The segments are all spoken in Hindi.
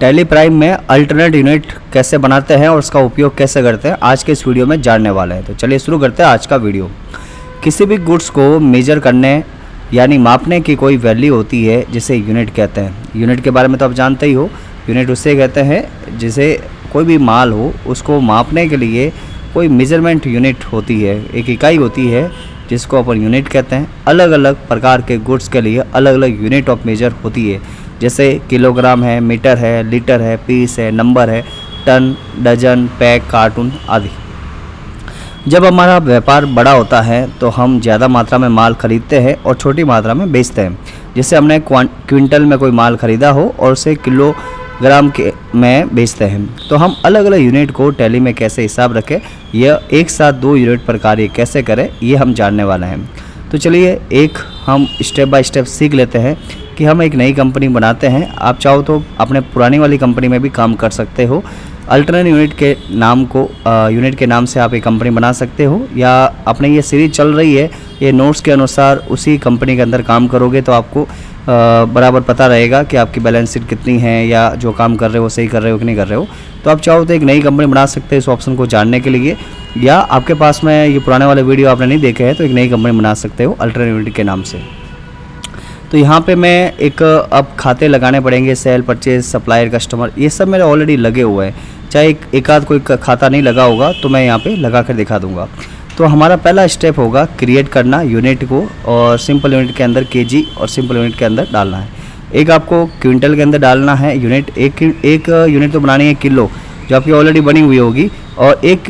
टैली प्राइम में अल्टरनेट यूनिट कैसे बनाते हैं और उसका उपयोग कैसे करते हैं आज के इस वीडियो में जानने वाले हैं। तो चलिए शुरू करते हैं आज का वीडियो। किसी भी गुड्स को मेजर करने यानी मापने की कोई वैल्यू होती है जिसे यूनिट कहते हैं। यूनिट के बारे में तो आप जानते ही हो, यूनिट उसे कहते हैं जिसे कोई भी माल हो उसको मापने के लिए कोई मेजरमेंट यूनिट होती है, एक इकाई होती है जिसको अपन यूनिट कहते हैं। अलग अलग प्रकार के गुड्स के लिए अलग अलग यूनिट ऑफ मेजर होती है, जैसे किलोग्राम है, मीटर है, लीटर है, पीस है, नंबर है, टन, डजन, पैक, कार्टून आदि। जब हमारा व्यापार बड़ा होता है तो हम ज़्यादा मात्रा में माल खरीदते हैं और छोटी मात्रा में बेचते हैं। जैसे हमने क्विंटल में कोई माल खरीदा हो और उसे किलोग्राम के में बेचते हैं, तो हम अलग अलग यूनिट को टैली में कैसे हिसाब रखें, यह एक साथ दो यूनिट पर कार्य कैसे करें, ये हम जानने वाले हैं। तो चलिए एक हम स्टेप बाय स्टेप सीख लेते हैं कि हम एक नई कंपनी बनाते हैं। आप चाहो तो अपने पुरानी वाली कंपनी में भी काम कर सकते हो। अल्टरनेट यूनिट के नाम को यूनिट के नाम से आप एक कंपनी बना सकते हो, या अपने ये सीरीज चल रही है ये नोट्स के अनुसार उसी कंपनी के अंदर काम करोगे तो आपको बराबर पता रहेगा कि आपकी बैलेंस शीट कितनी है या जो काम कर रहे हो सही कर रहे हो कि नहीं कर रहे हो। तो आप चाहो तो एक नई कंपनी बना सकते हैं इस ऑप्शन को जानने के लिए, या आपके पास में ये पुराने वाले वीडियो आपने नहीं देखे हैं तो एक नई कंपनी बना सकते हो अल्टरनेट यूनिट के नाम से। तो यहाँ पे मैं एक अब खाते लगाने पड़ेंगे, सेल, परचेज, सप्लायर, कस्टमर, ये सब मेरे ऑलरेडी लगे हुए हैं। चाहे एक आध कोई खाता नहीं लगा होगा तो मैं यहाँ पे लगा कर दिखा दूँगा। तो हमारा पहला स्टेप होगा क्रिएट करना यूनिट को, और सिंपल यूनिट के अंदर केजी और सिंपल यूनिट के अंदर डालना है। एक आपको क्विंटल के अंदर डालना है यूनिट, एक यूनिट तो बनानी है किलो जो आपकी ऑलरेडी बनी हुई होगी, और एक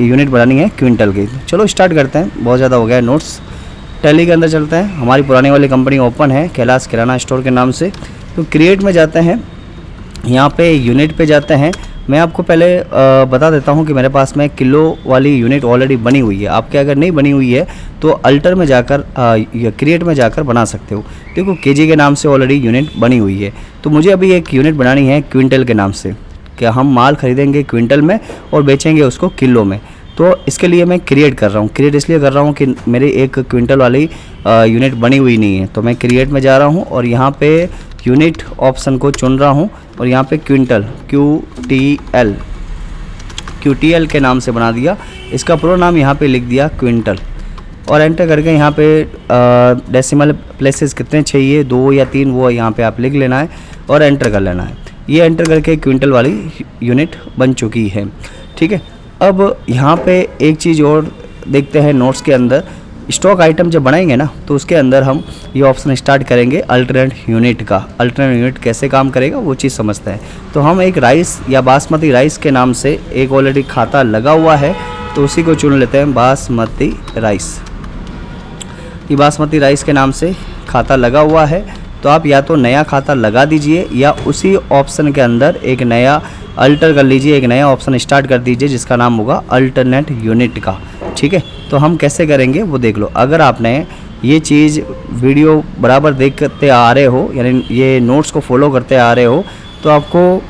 यूनिट बनानी है क्विंटल की। चलो स्टार्ट करते हैं, बहुत ज़्यादा हो गया नोट्स। टैली के अंदर चलते हैं। हमारी पुरानी वाली कंपनी ओपन है कैलाश किराना स्टोर के नाम से। तो क्रिएट में जाते हैं, यहाँ पे यूनिट पे जाते हैं। मैं आपको पहले बता देता हूँ कि मेरे पास में किलो वाली यूनिट ऑलरेडी बनी हुई है। आपके अगर नहीं बनी हुई है तो अल्टर में जाकर क्रिएट में जाकर बना सकते हो। देखो केजी के नाम से ऑलरेडी यूनिट बनी हुई है, तो मुझे अभी एक यूनिट बनानी है क्विंटल के नाम से। क्या हम माल खरीदेंगे क्विंटल में और बेचेंगे उसको किलो में। तो इसके लिए मैं क्रिएट कर रहा हूँ। क्रिएट इसलिए कर रहा हूँ कि मेरी एक क्विंटल वाली यूनिट बनी हुई नहीं है। तो मैं क्रिएट में जा रहा हूँ और यहाँ पे यूनिट ऑप्शन को चुन रहा हूँ और यहाँ पे क्विंटल QTL के नाम से बना दिया। इसका पूरा नाम यहाँ पे लिख दिया क्विंटल, और एंटर करके यहाँ पे डेसिमल प्लेसेस कितने चाहिए, 2 या 3, वो यहाँ पे आप लिख लेना है और एंटर कर लेना है। ये एंटर करके क्विंटल वाली यूनिट बन चुकी है। ठीक है, अब यहाँ पे एक चीज़ और देखते हैं। नोट्स के अंदर स्टॉक आइटम जब बनाएंगे ना तो उसके अंदर हम ये ऑप्शन स्टार्ट करेंगे अल्टरनेट यूनिट का। अल्टरनेट यूनिट कैसे काम करेगा वो चीज़ समझते हैं। तो हम एक राइस या बासमती राइस के नाम से एक ऑलरेडी खाता लगा हुआ है, तो उसी को चुन लेते हैं, बासमती राइस। ये बासमती राइस के नाम से खाता लगा हुआ है, तो आप या तो नया खाता लगा दीजिए या उसी ऑप्शन के अंदर एक नया अल्टर कर लीजिए, एक नया ऑप्शन स्टार्ट कर दीजिए जिसका नाम होगा अल्टरनेट यूनिट का। ठीक है, तो हम कैसे करेंगे वो देख लो। अगर आपने ये चीज़ वीडियो बराबर देखते आ रहे हो, यानी ये नोट्स को फॉलो करते आ रहे हो, तो आपको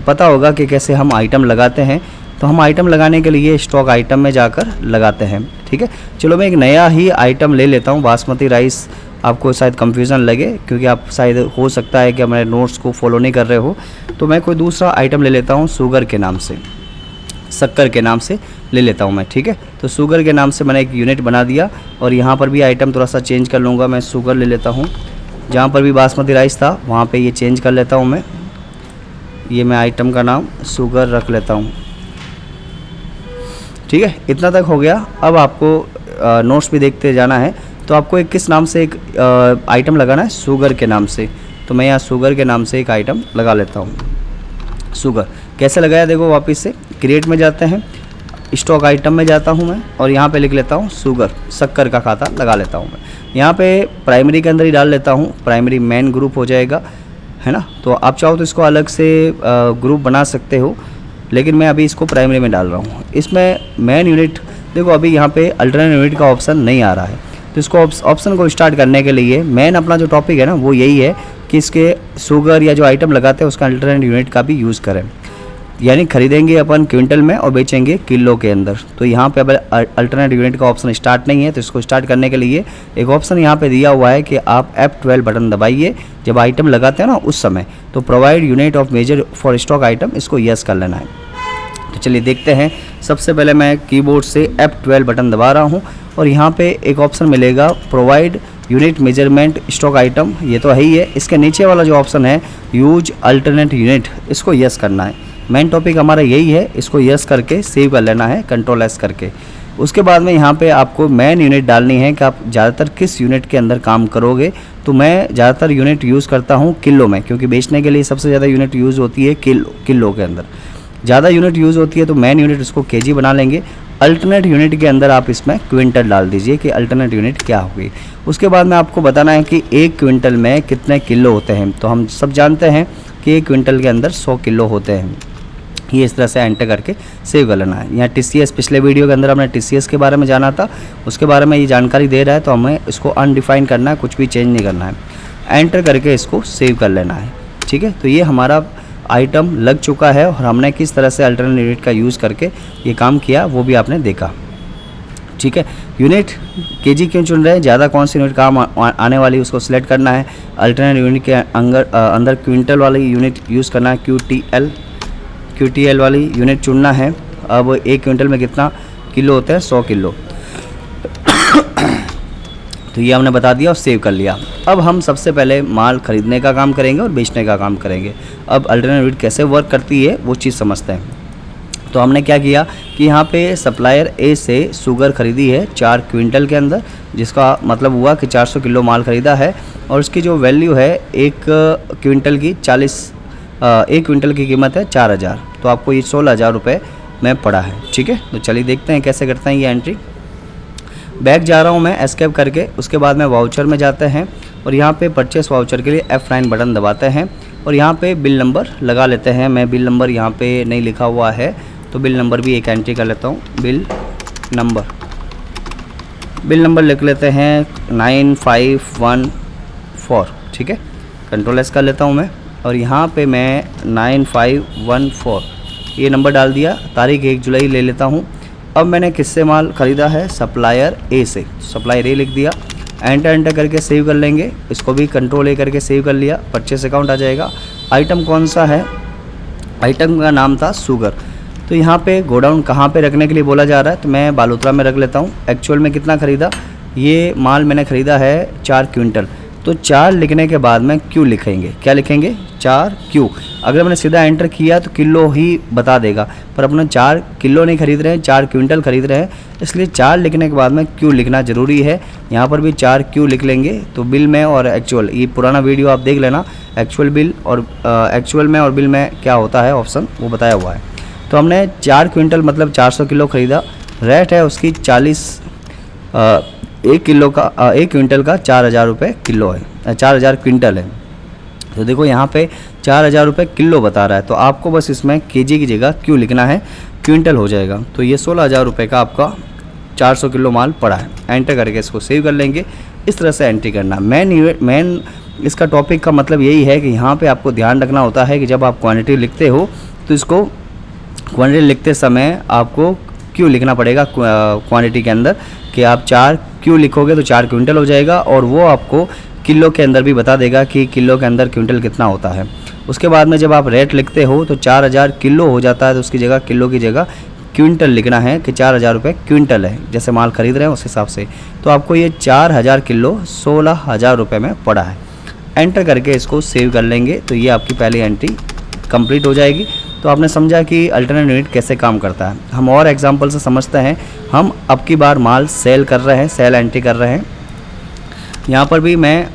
पता होगा कि कैसे हम आइटम लगाते हैं। तो हम आइटम लगाने के लिए स्टॉक आइटम में जाकर लगाते हैं। ठीक है, चलो मैं एक नया ही आइटम ले लेता हूँ बासमती राइस। आपको शायद कंफ्यूजन लगे क्योंकि आप शायद हो सकता है कि हमारे नोट्स को फॉलो नहीं कर रहे हो, तो मैं कोई दूसरा आइटम ले लेता हूँ शुगर के नाम से, शक्कर के नाम से ले लेता हूँ मैं। ठीक है, तो शुगर के नाम से मैंने एक यूनिट बना दिया, और यहाँ पर भी आइटम थोड़ा सा चेंज कर लूँगा। मैं शुगर ले लेता हूँ, जहाँ पर भी बासमती राइस था वहाँ पे ये चेंज कर लेता हूँ मैं। ये मैं आइटम का नाम शुगर रख लेता हूँ। ठीक है, इतना तक हो गया। अब आपको नोट्स भी देखते जाना है। तो आपको एक किस नाम से एक आइटम लगाना है, शुगर के नाम से। तो मैं यहाँ शुगर के नाम से एक आइटम लगा लेता हूँ। शुगर कैसे लगाया देखो, वापस से क्रिएट में जाते हैं, स्टॉक आइटम में जाता हूँ मैं, और यहाँ पे लिख लेता हूँ शुगर, शक्कर का खाता लगा लेता हूँ मैं। यहाँ पे प्राइमरी के अंदर ही डाल लेता हूँ, प्राइमरी मेन ग्रुप हो जाएगा, है ना। तो आप चाहो तो इसको अलग से ग्रुप बना सकते हो, लेकिन मैं अभी इसको प्राइमरी में डाल रहा हूँ। इसमें मेन यूनिट देखो, अभी यहाँ पे अल्टरनेट यूनिट का ऑप्शन नहीं आ रहा है, तो इसको ऑप्शन को स्टार्ट करने के लिए मेन अपना जो टॉपिक है ना वो यही है कि इसके शुगर या जो आइटम लगाते हैं उसका अल्टरनेट यूनिट का भी यूज़ करें। यानी खरीदेंगे अपन क्विंटल में और बेचेंगे किलो के अंदर। तो यहाँ पे अब अल्टरनेट यूनिट का ऑप्शन स्टार्ट नहीं है, तो इसको स्टार्ट करने के लिए एक ऑप्शन यहाँ पे दिया हुआ है कि आप F12 बटन दबाइए जब आइटम लगाते हैं ना उस समय। तो provide unit of measure for stock item, इसको यस कर लेना है। तो चलिए देखते हैं। सबसे पहले मैं कीबोर्ड से F12 बटन दबा रहा हूँ और यहाँ पे एक ऑप्शन मिलेगा provide unit measurement stock item, ये तो है ही है। इसके नीचे वाला जो ऑप्शन है यूज अल्टरनेट यूनिट, इसको यस करना है। मेन टॉपिक हमारा यही है, इसको यस करके सेव कर लेना है कंट्रोल एस करके। उसके बाद में यहाँ पे आपको मेन यूनिट डालनी है कि आप ज़्यादातर किस यूनिट के अंदर काम करोगे। तो मैं ज़्यादातर यूनिट यूज़ करता हूँ किलो में, क्योंकि बेचने के लिए सबसे ज़्यादा यूनिट यूज़ होती है किलो के अंदर ज़्यादा यूनिट यूज़ होती है। तो मेन यूनिट इसको केजी बना लेंगे। अल्टरनेट यूनिट के अंदर आप इसमें क्विंटल डाल दीजिए कि अल्टरनेट यूनिट क्या होगी। उसके बाद में आपको बताना है कि एक क्विंटल में कितने किलो होते हैं। तो हम सब जानते हैं कि एक क्विंटल के अंदर 100 किलो होते हैं। ये इस तरह से एंटर करके सेव कर लेना है। यहाँ TCS पिछले वीडियो के अंदर हमने TCS के बारे में जाना था, उसके बारे में ये जानकारी दे रहा है, तो हमें इसको अनडिफाइन करना है, कुछ भी चेंज नहीं करना है। एंटर करके इसको सेव कर लेना है। ठीक है, तो ये हमारा आइटम लग चुका है और हमने किस तरह से अल्टरनेट यूनिट का यूज़ करके ये काम किया वो भी आपने देखा। ठीक है, यूनिट केजी क्यों चुन रहे हैं, ज़्यादा कौन सी यूनिट काम आने वाली उसको सिलेक्ट करना है। अल्टरनेट यूनिट के अंदर क्विंटल वाली यूनिट यूज़ करना है, QTL वाली यूनिट चुनना है। अब एक क्विंटल में कितना किलो होता है, 100 किलो। तो ये हमने बता दिया और सेव कर लिया। अब हम सबसे पहले माल खरीदने का काम करेंगे और बेचने का काम करेंगे। अब अल्टरनेट यूनिट कैसे वर्क करती है वो चीज़ समझते हैं। तो हमने क्या किया कि यहाँ पे सप्लायर ए से शुगर खरीदी है 4 क्विंटल के अंदर, जिसका मतलब हुआ कि 400 किलो माल ख़रीदा है और उसकी जो वैल्यू है एक क्विंटल की 1 क्विंटल की कीमत है 4000। तो आपको ये 16,000 रुपये में पड़ा है। ठीक है, तो चलिए देखते हैं कैसे करते हैं ये एंट्री। बैक जा रहा हूँ मैं एस्केप करके। उसके बाद में वाउचर में जाते हैं और यहाँ पे परचेस वाउचर के लिए F9 बटन दबाते हैं और यहाँ पे बिल नंबर लगा लेते हैं। मैं बिल नंबर यहाँ पे नहीं लिखा हुआ है तो बिल नंबर भी एक एंट्री कर लेता हूँ। बिल नंबर लिख लेते हैं 9514। ठीक है, कंट्रोल एस कर लेता हूँ मैं और यहाँ पे मैं 9514 ये नंबर डाल दिया। तारीख 1 जुलाई ले लेता हूँ। अब मैंने किससे माल ख़रीदा है, सप्लायर ए से। सप्लायर ए लिख दिया, एंटर करके सेव कर लेंगे। इसको भी कंट्रोल ए करके सेव कर लिया। परचेस अकाउंट आ जाएगा। आइटम कौन सा है, आइटम का नाम था शुगर। तो यहाँ पे गोडाउन कहाँ पे रखने के लिए बोला जा रहा है, तो मैं बालोतरा में रख लेता हूँ। एक्चुअल में कितना ख़रीदा, ये माल मैंने ख़रीदा है 4 क्विंटल। तो 4 लिखने के बाद में क्यू लिखेंगे, क्या लिखेंगे, 4 क्यू। अगर मैंने सीधा एंटर किया तो किलो ही बता देगा, पर अपना 4 किलो नहीं खरीद रहे हैं, 4 क्विंटल खरीद रहे हैं, इसलिए 4 लिखने के बाद में क्यू लिखना ज़रूरी है। यहाँ पर भी 4 क्यू लिख लेंगे। तो बिल में और एक्चुअल, ये पुराना वीडियो आप देख लेना, एक्चुअल में और बिल में क्या होता है ऑप्शन वो बताया हुआ है। तो हमने 4 क्विंटल मतलब 400 किलो ख़रीदा। रेट है उसकी 40, 1 क्विंटल का 4000 रुपये किलो है, 4000 क्विंटल है। तो देखो यहाँ पे 4000 रुपये किलो बता रहा है, तो आपको बस इसमें केजी की जगह क्यों लिखना है, क्विंटल हो जाएगा। तो ये 16,000 रुपये का आपका 400 किलो माल पड़ा है। एंटर करके इसको सेव कर लेंगे। इस तरह से एंट्री करना। मेन इसका टॉपिक का मतलब यही है कि यहाँ पे आपको ध्यान रखना होता है कि जब आप क्वांटिटी लिखते हो तो इसको क्वांटिटी लिखते समय आपको क्यों लिखना पड़ेगा क्वांटिटी के अंदर, कि आप 4 क्यों लिखोगे तो 4 क्विंटल हो जाएगा और वो आपको किलो के अंदर भी बता देगा कि किलो के अंदर क्विंटल कितना होता है। उसके बाद में जब आप रेट लिखते हो तो 4000 किलो हो जाता है, तो उसकी जगह किलो की जगह क्विंटल लिखना है कि 4000 रुपये क्विंटल है, जैसे माल खरीद रहे हैं उस हिसाब से। तो आपको ये 4000 किलो 16,000 रुपये में पड़ा है। एंटर करके इसको सेव कर लेंगे। तो ये आपकी पहली एंट्री कंप्लीट हो जाएगी। तो आपने समझा कि अल्टरनेट यूनिट कैसे काम करता है। हम और एग्जांपल से समझते हैं। हम अब की बार माल सेल कर रहे हैं, सेल एंट्री कर रहे हैं। यहाँ पर भी मैं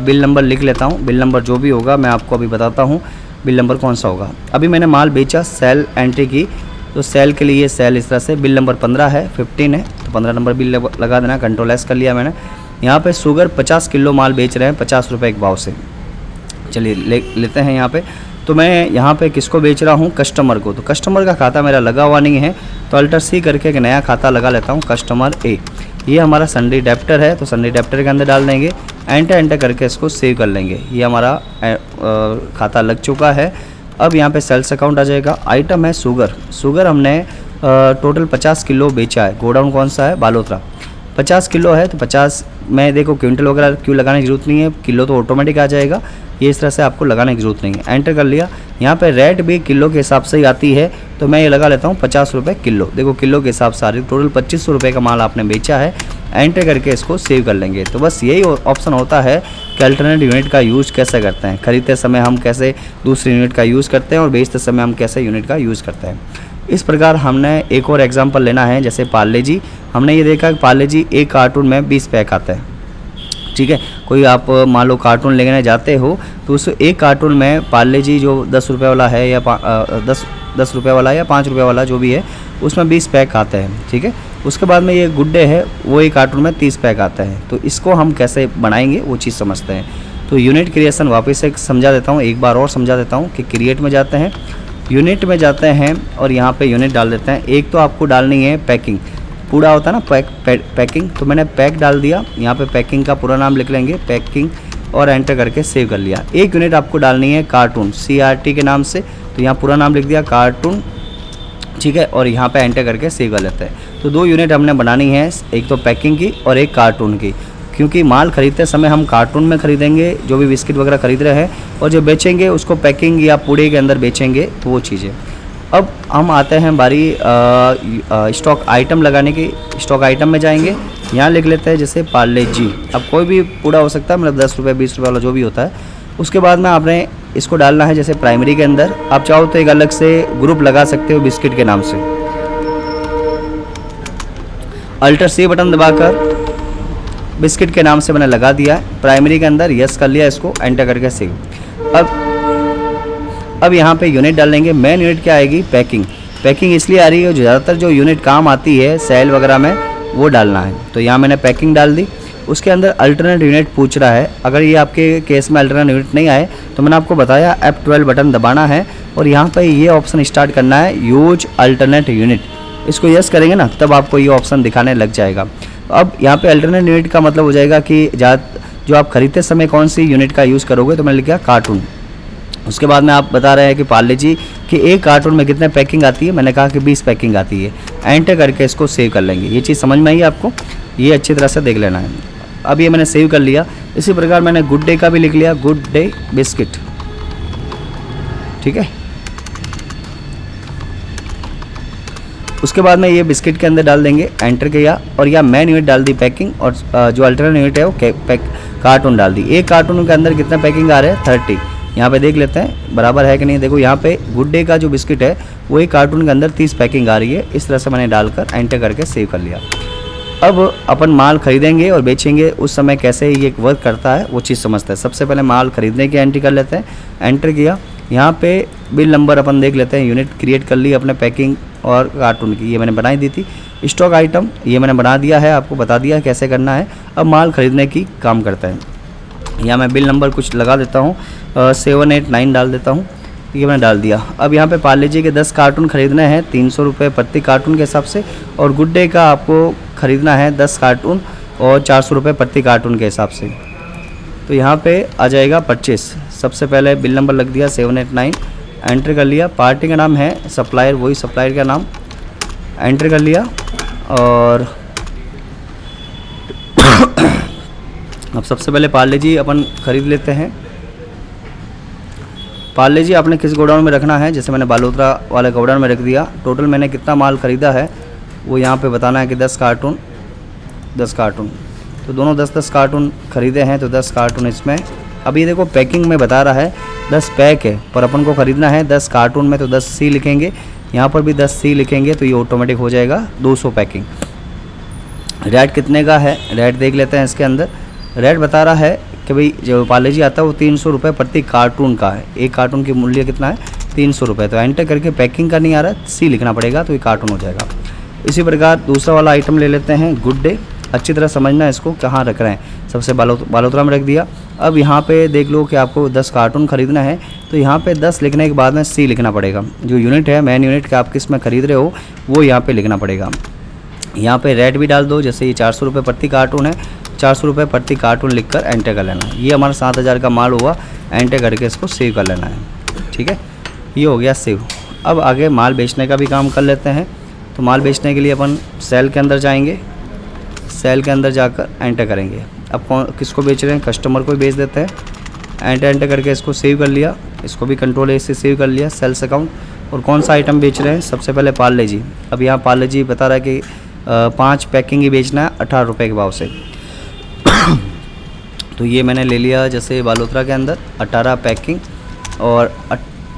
बिल नंबर लिख लेता हूँ। बिल नंबर जो भी होगा मैं आपको अभी बताता हूँ बिल नंबर कौन सा होगा। अभी मैंने माल बेचा, सेल एंट्री की, तो सेल के लिए सेल इस तरह से बिल नंबर 15 है, 15 है, तो 15 नंबर बिल लगा देना। कंट्रोल एस कर लिया मैंने। यहाँ पे शुगर 50 किलो माल बेच रहे हैं 50 रुपये एक भाव से। चलिए लेते हैं यहाँ पे। तो मैं यहाँ पे किसको बेच रहा हूँ, कस्टमर को। तो कस्टमर का खाता मेरा लगा हुआ नहीं है, तो अल्टर सी करके एक नया खाता लगा लेता हूँ, कस्टमर ए। ये हमारा सन्डी डेप्टर है, तो सन्डी डेप्टर के अंदर डाल देंगे। एंटर करके इसको सेव कर लेंगे। ये हमारा खाता लग चुका है। अब यहाँ पे सेल्स अकाउंट आ जाएगा। आइटम है शुगर। शुगर हमने टोटल 50 किलो बेचा है। गोडाउन कौन सा है? बालोतरा। 50 किलो है तो 50 में देखो क्विंटल वगैरह क्यों लगाने की ज़रूरत नहीं है, किलो तो ऑटोमेटिक आ जाएगा। ये इस तरह से आपको लगाने की ज़रूरत नहीं है। एंटर कर लिया। यहाँ पे रेट भी किलो के हिसाब से ही आती है, तो मैं ये लगा लेता हूँ 50 रुपये किलो। देखो किलो के हिसाब से आ रही है। टोटल 2500 रुपये का माल आपने बेचा है। एंटर करके इसको सेव कर लेंगे। तो बस यही ऑप्शन होता है कि अल्टरनेट यूनिट का यूज़ कैसे करते हैं। खरीदते समय हम कैसे दूसरी यूनिट का यूज़ करते हैं और बेचते समय हम कैसे यूनिट का यूज़ करते हैं। इस प्रकार हमने एक और एग्जांपल लेना है, जैसे पार्ले जी। हमने ये देखा कि पार्ले जी एक कार्टून में 20 पैक आता है, ठीक है। कोई आप मान लो कार्टून लेने जाते हो तो उस एक कार्टून में पार्ले जी जो 10 रुपये वाला है या 10 रुपये वाला या 5 रुपये वाला जो भी है, उसमें 20 पैक आते हैं, ठीक है। उसके बाद में ये गुड डे है, वो एक कार्टून में 30 पैक आता है। तो इसको हम कैसे बनाएंगे वो चीज़ समझते हैं। तो यूनिट क्रिएशन वापस से समझा देता हूँ, एक बार और समझा देता हूँ कि क्रिएट में जाते हैं, यूनिट में जाते हैं और यहाँ पे यूनिट डाल देते हैं। एक तो आपको डालनी है पैकिंग, पूरा होता है ना पैकिंग, तो मैंने पैक डाल दिया। यहाँ पे पैकिंग का पूरा नाम लिख लेंगे, पैकिंग, और एंटर करके सेव कर लिया। एक यूनिट आपको डालनी है कार्टून, CRT के नाम से, तो यहाँ पूरा नाम लिख दिया कार्टून, ठीक है। और यहाँ पे एंटर करके सेव कर लेते हैं। तो 2 यूनिट हमने बनानी है, एक तो पैकिंग की और एक कार्टून की, क्योंकि माल खरीदते समय हम कार्टून में खरीदेंगे जो भी बिस्किट वगैरह खरीद रहे हैं, और जो बेचेंगे उसको पैकिंग या पूड़े के अंदर बेचेंगे, तो वो चीज़ें। अब हम आते हैं बारी स्टॉक आइटम लगाने की। स्टॉक आइटम में जाएंगे, यहाँ लिख लेते हैं जैसे पार्ले जी। अब कोई भी पूड़ा हो सकता है, मतलब 10 रुपये 20 रुपये वाला जो भी होता है। उसके बाद में आपने इसको डालना है जैसे प्राइमरी के अंदर। आप चाहो तो एक अलग से ग्रुप लगा सकते हो बिस्किट के नाम से। अल्टर C बटन दबाकर बिस्किट के नाम से मैंने लगा दिया है प्राइमरी के अंदर, यस कर लिया, इसको एंटर करके सेव। अब यहाँ पे यूनिट डालेंगे। मेन यूनिट क्या आएगी? पैकिंग। पैकिंग इसलिए आ रही है, ज़्यादातर जो यूनिट काम आती है सेल वगैरह में, वो डालना है। तो यहाँ मैंने पैकिंग डाल दी। उसके अंदर अल्टरनेट यूनिट पूछ रहा है। अगर ये आपके केस में अल्टरनेट यूनिट नहीं आए तो मैंने आपको बताया F12 बटन दबाना है और यहाँ पर ये ऑप्शन स्टार्ट करना है, यूज अल्टरनेट यूनिट। इसको यस करेंगे ना, तब आपको ये ऑप्शन दिखाने लग जाएगा। अब यहाँ पे अल्टरनेट यूनिट का मतलब हो जाएगा कि जो आप खरीदते समय कौन सी यूनिट का यूज़ करोगे, तो मैंने लिखा कार्टून। उसके बाद में आप बता रहे हैं कि पार्ले जी कि एक कार्टून में कितने पैकिंग आती है, मैंने कहा कि 20 पैकिंग आती है। एंटर करके इसको सेव कर लेंगे। ये चीज़ समझ में आई आपको? ये अच्छी तरह से देख लेना है। अब ये मैंने सेव कर लिया। इसी प्रकार मैंने गुड डे का भी लिख लिया, गुड डे बिस्किट, ठीक है। उसके बाद में ये बिस्किट के अंदर डाल देंगे, एंटर किया, और यह मेन यूनिट डाल दी पैकिंग, और जो अल्टरनेट यूनिट है वो कार्टून डाल दी। एक कार्टून के अंदर कितना पैकिंग आ रहा है? 30। यहाँ पे देख लेते हैं बराबर है कि नहीं। देखो यहाँ पे गुड डे का जो बिस्किट है वो एक कार्टून के अंदर 30 पैकिंग आ रही है। इस तरह से मैंने डालकर एंटर करके सेव कर लिया। अब अपन माल खरीदेंगे और बेचेंगे, उस समय कैसे ये वर्क करता है वो चीज़ समझते हैं। सबसे पहले माल खरीदने की एंट्री कर लेते हैं। एंटर किया, यहाँ पे बिल नंबर अपन देख लेते हैं। यूनिट क्रिएट कर ली अपने पैकिंग और कार्टून की, ये मैंने बनाई दी थी। स्टॉक आइटम ये मैंने बना दिया है, आपको बता दिया है कैसे करना है। अब माल खरीदने की काम करते हैं। यहाँ मैं बिल नंबर कुछ लगा देता हूँ, 789 डाल देता हूँ, ये मैंने डाल दिया। अब यहाँ पे पार्ले जी के 10 कार्टून खरीदने हैं 300 रुपये प्रति कार्टून के हिसाब से, और गुड डे का आपको ख़रीदना है 10 कार्टून और 400 रुपये प्रति कार्टून के हिसाब से। तो यहाँ पे आ जाएगा 25। सबसे पहले बिल नंबर लग दिया 789, एंटर कर लिया। पार्टी का नाम है सप्लायर, वही सप्लायर का नाम एंटर कर लिया। और अब सबसे पहले पार्ले जी अपन ख़रीद लेते हैं। पार्ले जी आपने किस गोडाउन में रखना है, जैसे मैंने बालोतरा वाले गोडाउन में रख दिया। टोटल मैंने कितना माल ख़रीदा है वो यहाँ पे बताना है कि 10 कार्टून। तो दोनों 10-10 कार्टून ख़रीदे हैं, तो 10 कार्टून इसमें। अब ये देखो पैकिंग में बता रहा है 10 पैक है, पर अपन को ख़रीदना है 10 कार्टून में, तो 10C लिखेंगे। यहाँ पर भी 10C लिखेंगे तो ये ऑटोमेटिक हो जाएगा 200 पैकिंग। रेट कितने का है, रेट देख लेते हैं। इसके अंदर रेट बता रहा है कि भाई जो पार्ले जी आता है वो 300 रुपये प्रति कार्टून का है। एक कार्टून की मूल्य कितना है? 300 रुपये। तो एंटर करके पैकिंग का नहीं आ रहा, C लिखना पड़ेगा, तो ये कार्टून हो जाएगा। इसी प्रकार दूसरा वाला आइटम ले लेते हैं, गुड डे। अच्छी तरह समझना इसको कहाँ रख रहे हैं। सबसे बालोतरा में रख दिया। अब यहाँ पे देख लो कि आपको 10 कार्टून खरीदना है, तो यहाँ पे 10 लिखने के बाद में C लिखना पड़ेगा। जो यूनिट है मेन यूनिट का आप किस में खरीद रहे हो वो यहाँ पे लिखना पड़ेगा। यहाँ पे रेट भी डाल दो, जैसे ये 400 रुपये प्रति कार्टून है, 400 रुपये प्रति कार्टून लिखकर एंटर कर लेना है। ये हमारा 7000 का माल हुआ, एंटर करके इसको सेव कर लेना है, ठीक है। ये हो गया सेव। अब आगे माल बेचने का भी काम कर लेते हैं। तो माल बेचने के लिए अपन सेल के अंदर जाएंगे, सेल के अंदर जाकर एंटर करेंगे। अब कौन किसको बेच रहे हैं, कस्टमर को ही बेच देते हैं। एंटर करके इसको सेव कर लिया, इसको भी कंट्रोल ए से सेव कर लिया, सेल्स अकाउंट। और कौन सा आइटम बेच रहे हैं, सबसे पहले पार्ले जी। अब यहाँ पार्ले जी बता रहा है कि 5 पैकिंग ही बेचना है 18 रुपये के भाव से। तो ये मैंने ले लिया जैसे बालोतरा के अंदर 18 पैकिंग। और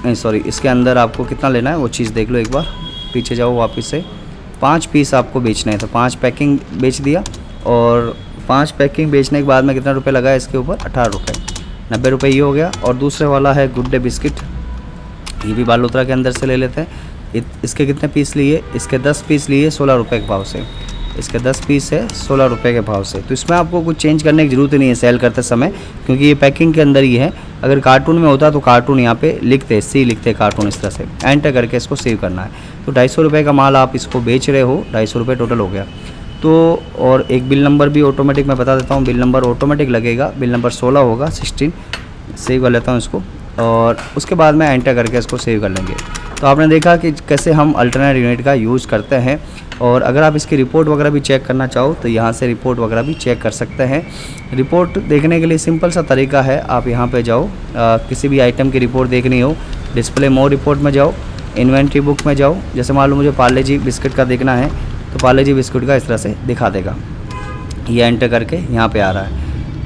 सॉरी, इसके अंदर आपको कितना लेना है वो चीज़ देख लो एक बार, पीछे जाओ वापस से। 5 पीस आपको बेचने हैं, तो 5 पैकिंग बेच दिया। और 5 पैकिंग बेचने के बाद में कितना रुपए लगा है इसके ऊपर, 18 रुपये, 90 रुपये ये हो गया। और दूसरे वाला है गुड डे बिस्किट, ये भी बालोतरा के अंदर से ले लेते हैं। इसके कितने पीस लिए, इसके 10 पीस लिए 16 रुपये के भाव से। इसके 10 पीस है 16 रुपये के भाव से। तो इसमें आपको कुछ चेंज करने की ज़रूरत नहीं है सेल करते समय, क्योंकि ये पैकिंग के अंदर ही है। अगर कार्टून में होता तो कार्टून यहाँ पे लिखते, सी लिखते कार्टून, इस तरह से एंटर करके इसको सेव करना है। तो 250 रुपये का माल आप इसको बेच रहे हो, 250 रुपये टोटल हो गया। तो और एक बिल नंबर भी ऑटोमेटिक मैं बता देता हूँ, बिल नंबर ऑटोमेटिक लगेगा, बिल नंबर 16 होगा, 16। सेव कर लेता हूँ इसको और उसके बाद में एंटर करके इसको सेव कर लेंगे। तो आपने देखा कि कैसे हम अल्टरनेट यूनिट का यूज़ करते हैं। और अगर आप इसकी रिपोर्ट वगैरह भी चेक करना चाहो तो यहाँ से रिपोर्ट वगैरह भी चेक कर सकते हैं। रिपोर्ट देखने के लिए सिंपल सा तरीका है, आप यहाँ पे जाओ, किसी भी आइटम की रिपोर्ट देखनी हो, डिस्प्ले मोर रिपोर्ट में जाओ, इन्वेंट्री बुक में जाओ। जैसे मान लो मुझे पार्ले जी बिस्किट का देखना है, तो पार्ले जी बिस्किट का इस तरह से दिखा देगा, ये एंटर करके यहाँ पे आ रहा है।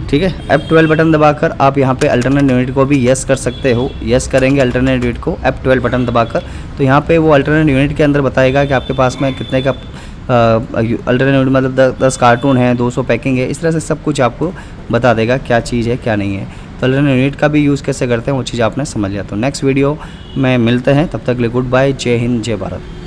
ठीक है, F12 बटन दबाकर आप यहाँ पे अल्टरनेट यूनिट को भी यस कर सकते हो। यस करेंगे अल्टरनेट यूनिट को F12 बटन दबाकर, तो यहाँ पे वो अल्टरनेट यूनिट के अंदर बताएगा कि आपके पास में कितने का अल्टरनेट यूनिट, मतलब 10 कार्टून है, 200 पैकिंग है, इस तरह से सब कुछ आपको बता देगा क्या चीज़ है क्या नहीं है। तो अल्टरनेट यूनिट का भी यूज़ कैसे करते हैं वो चीज़ आपने समझ लिया। तो नेक्स्ट वीडियो में मिलते हैं, तब तक के लिए गुड बाय, जय हिंद, जय भारत।